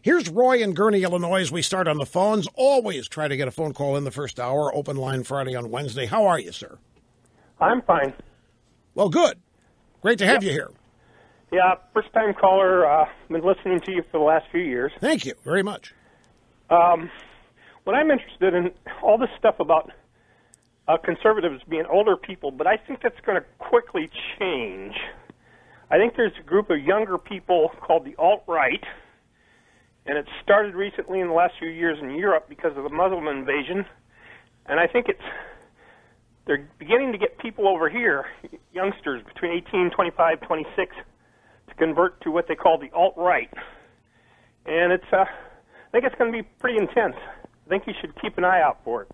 Here's Roy in Gurnee, Illinois. We start on the phones. Always try to get a phone call in the first hour. Open line Friday on Wednesday. How are you, sir? I'm fine. Well, good. Great to have you here. Yeah, first-time caller. Been listening to you for the last few years. Thank you very much. What I'm interested in, all this stuff about conservatives being older people, but I think that's going to quickly change. I think there's a group of younger people called the alt-right, and it started recently in the last few years in Europe because of the Muslim invasion, and I think they're beginning to get people over here, youngsters between 18, 25, 26, to convert to what they call the alt-right. And I think it's going to be pretty intense. I think you should keep an eye out for it.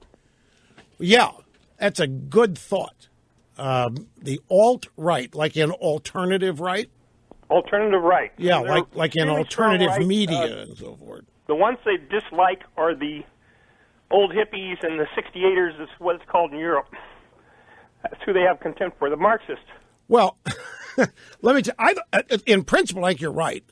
Yeah, that's a good thought. The alt-right, like in alternative right? Alternative right. Yeah, like in really alternative right, media and so forth. The ones they dislike are the old hippies and the 68ers, is what it's called in Europe. That's who they have contempt for, the Marxists. Well, let me tell you, in principle, I think you're right.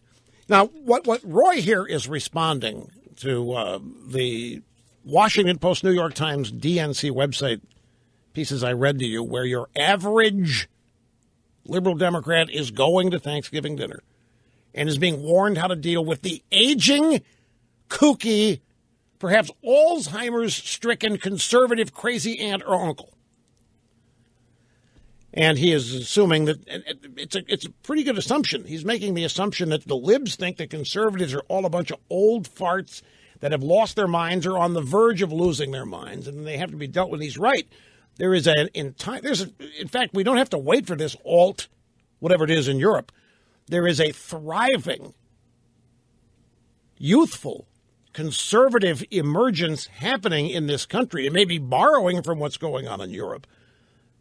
Now, what Roy here is responding to the Washington Post, New York Times, DNC website pieces I read to you, where your average liberal Democrat is going to Thanksgiving dinner and is being warned how to deal with the aging, kooky, perhaps Alzheimer's-stricken conservative crazy aunt or uncle. And he is assuming that it's a pretty good assumption. He's making the assumption that the libs think that conservatives are all a bunch of old farts that have lost their minds or on the verge of losing their minds, and they have to be dealt with. He's right. In fact, we don't have to wait for this alt, whatever it is in Europe. There is a thriving, youthful, conservative emergence happening in this country. It may be borrowing from what's going on in Europe.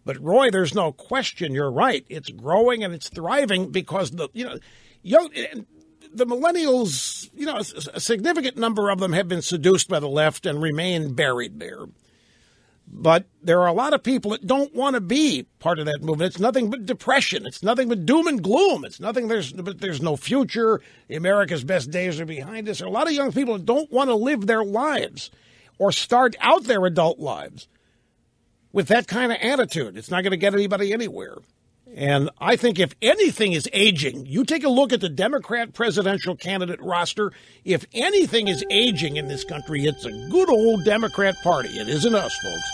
But, Roy, there's no question. You're right. It's growing and it's thriving because the millennials, a significant number of them have been seduced by the left and remain buried there. But there are a lot of people that don't want to be part of that movement. It's nothing but depression. It's nothing but doom and gloom. There's no future. America's best days are behind us. There are a lot of young people that don't want to live their lives or start out their adult lives with that kind of attitude. It's not going to get anybody anywhere. And I think if anything is aging, you take a look at the Democrat presidential candidate roster. If anything is aging in this country, it's a good old Democrat Party. It isn't us, folks.